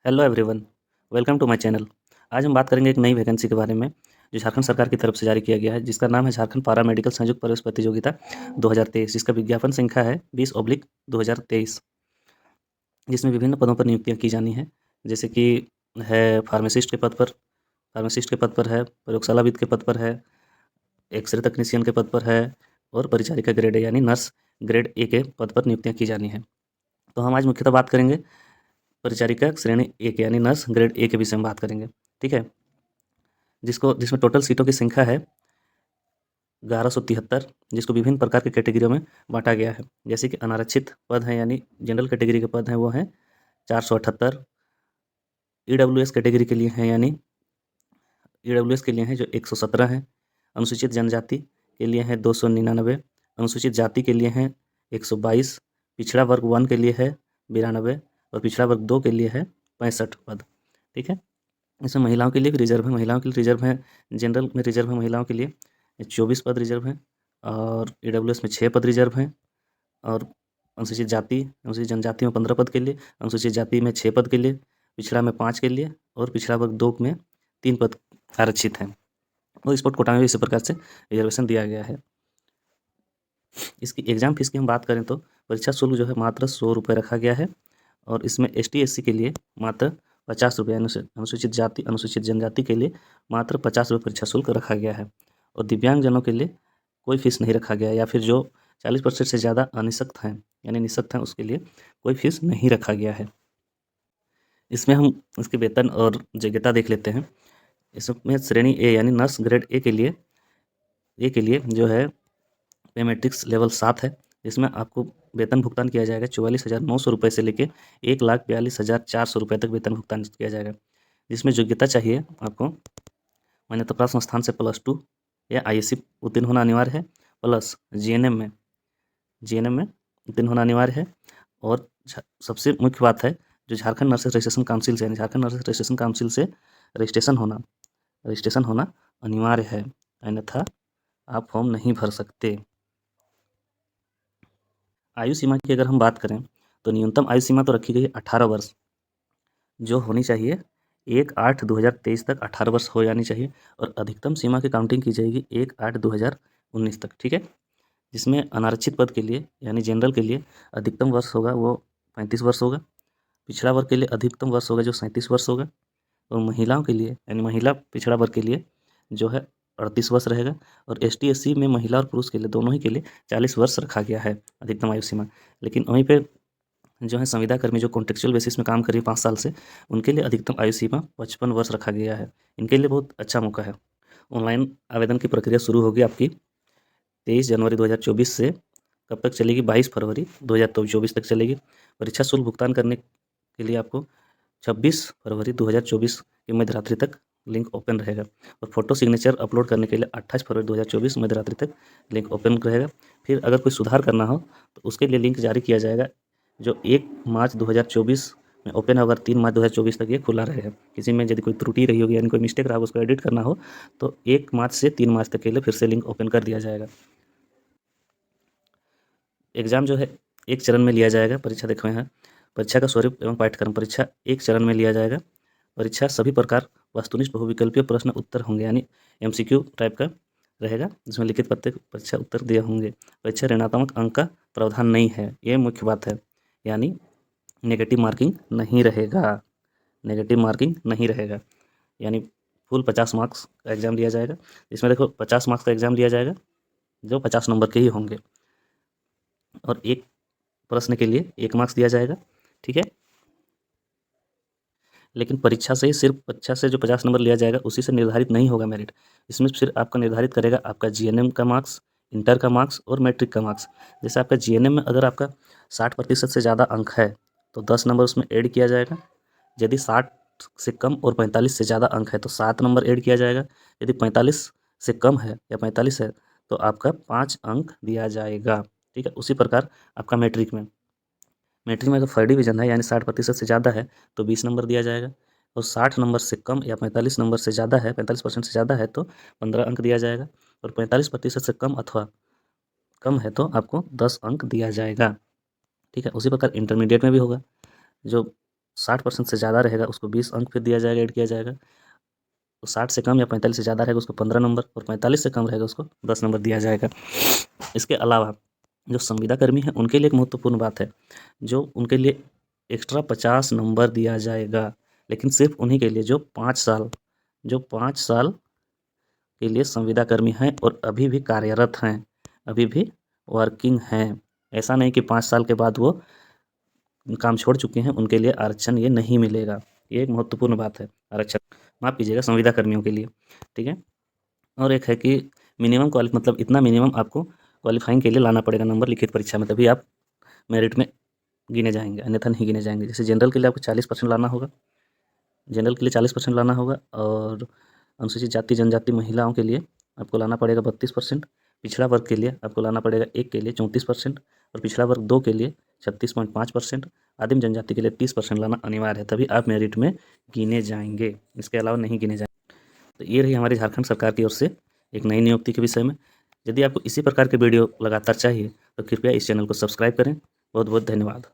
Hello everyone, welcome to my channel. आज हम बात करेंगे एक नई वैकेंसी के बारे में जो झारखंड सरकार की तरफ से जारी किया गया है, जिसका नाम है झारखंड पारा मेडिकल संयुक्त प्रवेश प्रतियोगिता 2023, जिसका विज्ञापन संख्या है 20/2023, जिसमें विभिन्न पदों पर नियुक्तियां की जानी है। जैसे कि है फार्मासिस्ट के पद पर है, प्रयोगशालाविद के पद पर है, एक्सरे तकनीशियन के पद पर है और परिचारिका ग्रेड ए यानी नर्स ग्रेड ए के पद पर नियुक्तियाँ की जानी है। तो हम आज मुख्यतः बात करेंगे परिचारिका श्रेणी एक यानी नर्स ग्रेड ए के विषय में बात करेंगे। ठीक है, जिसमें टोटल सीटों की संख्या है 1173, जिसको विभिन्न प्रकार के कैटेगरियों में बांटा गया है। जैसे कि अनारक्षित पद हैं यानी जनरल कैटेगरी के पद हैं वो हैं 478, ईडब्ल्यूएस कैटेगरी के लिए हैं यानी ईडब्ल्यूएस के लिए हैं जो 117 हैं, अनुसूचित जनजाति के लिए हैं 299, अनुसूचित जाति के लिए हैं 122, पिछड़ा वर्ग 1 के लिए है 92 और पिछड़ा वर्ग 2 के लिए है 65 पद। ठीक है, इसमें महिलाओं के लिए भी रिजर्व है, जनरल में रिजर्व है महिलाओं के लिए 24 पद रिजर्व हैं और ईडब्ल्यूएस में 6 पद रिजर्व हैं और अनुसूचित जनजाति में 15 पद के लिए, अनुसूचित जाति में 6 पद के लिए, पिछड़ा में 5 के लिए और पिछड़ा वर्ग 2 में 3 पद आरक्षित हैं और स्पोर्ट कोटा में भी इसी प्रकार से रिजर्वेशन दिया गया है। इसकी एग्ज़ाम फीस की हम बात करें तो परीक्षा शुल्क जो है मात्र 100 रुपये रखा गया है और इसमें ST/SC के लिए मात्र 50 रुपये, अनुसूचित जनजाति के लिए मात्र 50 रुपये परीक्षा शुल्क रखा गया है और दिव्यांगजनों के लिए कोई फीस नहीं रखा गया है, या फिर जो 40% से ज़्यादा अनिषक्त हैं यानी निःशक्त हैं उसके लिए कोई फीस नहीं रखा गया है। इसमें हम इसके वेतन और योग्यता देख लेते हैं। इसमें श्रेणी ए यानी नर्स ग्रेड ए के लिए जो है पे मैट्रिक्स लेवल 7 है, जिसमें आपको वेतन भुगतान किया जाएगा 44,900 रुपये से लेकर 1,42,400 रुपये तक वेतन भुगतान किया जाएगा। जिसमें योग्यता चाहिए आपको मान्यता प्राप्त संस्थान से +2 या ISC उत्तीर्ण होना अनिवार्य है, प्लस GNM में उत्तीर्ण होना अनिवार्य है और सबसे मुख्य बात है जो झारखंड नर्सेस रजिस्ट्रेशन काउंसिल से रजिस्ट्रेशन होना अनिवार्य है, अन्यथा आप फॉर्म नहीं भर सकते। आयु सीमा की अगर हम बात करें तो न्यूनतम आयु सीमा तो रखी गई है 18 वर्ष, जो होनी चाहिए 1/8/2023 तक 18 वर्ष हो जानी चाहिए और अधिकतम सीमा की काउंटिंग की जाएगी 1/8/2019 तक। ठीक है, जिसमें अनारक्षित पद के लिए यानी जनरल के लिए अधिकतम वर्ष होगा वो 35 वर्ष होगा, पिछड़ा वर्ग के लिए अधिकतम वर्ष होगा जो 37 वर्ष होगा और महिलाओं के लिए यानी महिला पिछड़ा वर्ग के लिए जो है 38 वर्ष रहेगा और ST/SC में महिला और पुरुष के लिए दोनों ही के लिए 40 वर्ष रखा गया है अधिकतम आयु सीमा। लेकिन वहीं पे जो है संविदा कर्मी जो कॉन्ट्रेक्चुअल बेसिस में काम कर रही है 5 साल से, उनके लिए अधिकतम आयु सीमा 55 वर्ष रखा गया है। इनके लिए बहुत अच्छा मौका है। ऑनलाइन आवेदन की प्रक्रिया शुरू होगी आपकी 23 जनवरी 2024 से कब तक चलेगी, 22 फरवरी 2024 तक चलेगी। परीक्षा शुल्क भुगतान करने के लिए आपको 26 फरवरी 2024 की मध्यरात्रि तक लिंक ओपन रहेगा और फोटो सिग्नेचर अपलोड करने के लिए 28 फरवरी 2024 मध्यरात्रि तक लिंक ओपन रहेगा। फिर अगर कोई सुधार करना हो तो उसके लिए लिंक जारी किया जाएगा जो 1 मार्च 2024 में ओपन होगा, 3 मार्च 2024 तक ये खुला रहेगा। किसी में यदि कोई त्रुटि रही होगी यानी कोई मिस्टेक रहा उसको एडिट करना हो तो 1 मार्च से 3 मार्च तक के लिए फिर से लिंक ओपन कर दिया जाएगा। एग्ज़ाम जो है एक चरण में लिया जाएगा। परीक्षा देखो यहाँ, परीक्षा का स्वरूप एवं पाठ्यक्रम। परीक्षा एक चरण में लिया जाएगा। परीक्षा सभी प्रकार वस्तुनिष्ठ बहुविकल्पीय प्रश्न उत्तर होंगे यानी MCQ टाइप का रहेगा, जिसमें लिखित परीक्षा उत्तर दिए होंगे। परीक्षा ऋणात्मक अंक का प्रावधान नहीं है, ये मुख्य बात है, यानी नेगेटिव मार्किंग नहीं रहेगा, यानी फुल 50 मार्क्स का एग्ज़ाम लिया जाएगा। इसमें देखो 50 मार्क्स का एग्ज़ाम लिया जाएगा जो 50 नंबर के ही होंगे और एक प्रश्न के लिए 1 मार्क्स दिया जाएगा। ठीक है, लेकिन परीक्षा से जो 50 नंबर लिया जाएगा उसी से निर्धारित नहीं होगा मेरिट। इसमें सिर्फ आपका निर्धारित करेगा आपका GNM का मार्क्स, इंटर का मार्क्स और मैट्रिक का मार्क्स। जैसे आपका GNM में अगर आपका 60% से ज़्यादा अंक है तो 10 नंबर उसमें ऐड किया जाएगा। यदि 60 से कम और 45 से ज़्यादा अंक है तो 7 नंबर ऐड किया जाएगा। यदि 45 से कम है या 45 है तो आपका 5 अंक दिया जाएगा। ठीक है, उसी प्रकार आपका मैट्रिक में अगर फर्स्ट डिवीजन है यानी 60% से ज़्यादा है तो 20 नंबर दिया जाएगा और 60 नंबर से कम या 45 नंबर से ज़्यादा है, 45% से ज़्यादा है तो 15 अंक दिया जाएगा और 45% से कम अथवा कम है तो आपको 10 अंक दिया जाएगा। ठीक है, उसी प्रकार इंटरमीडिएट में भी होगा। जो 60% से ज़्यादा रहेगा उसको 20 अंक फिर दिया जाएगा, ऐड किया जाएगा। तो 60 से कम या 45 से ज़्यादा रहेगा उसको 15 नंबर, और 45 से कम रहेगा उसको 10 नंबर दिया जाएगा। इसके अलावा जो संविदा कर्मी हैं उनके लिए एक महत्वपूर्ण बात है, जो उनके लिए एक्स्ट्रा 50 नंबर दिया जाएगा, लेकिन सिर्फ उन्हीं के लिए जो 5 साल के लिए संविदा कर्मी हैं और अभी भी कार्यरत हैं, अभी भी वर्किंग हैं। ऐसा नहीं कि 5 साल के बाद वो काम छोड़ चुके हैं, उनके लिए आरक्षण ये नहीं मिलेगा। ये एक महत्वपूर्ण बात है आरक्षण, माफ़ कीजिएगा, संविदा कर्मियों के लिए, ठीक है। और एक है कि मिनिमम मतलब इतना मिनिमम आपको क्वालिफाइंग के लिए लाना पड़ेगा नंबर लिखित परीक्षा में, तभी आप मेरिट में गिने जाएंगे, अन्यथा नहीं गिने जाएंगे। जैसे जनरल के लिए आपको 40% लाना होगा, जनरल के लिए 40% लाना होगा, और अनुसूचित जाति जनजाति महिलाओं के लिए आपको लाना पड़ेगा 32%, पिछड़ा वर्ग के लिए आपको लाना पड़ेगा 1 के लिए 34%, और पिछड़ा वर्ग 2 के लिए 36.5%, आदिम जनजाति के लिए 30% लाना अनिवार्य है, तभी आप मेरिट में गिने जाएंगे, इसके अलावा नहीं गिने जाएंगे। तो ये रही हमारी झारखंड सरकार की ओर से एक नई नियुक्ति के विषय में। यदि आपको इसी प्रकार के वीडियो लगातार चाहिए तो कृपया इस चैनल को सब्सक्राइब करें। बहुत बहुत धन्यवाद।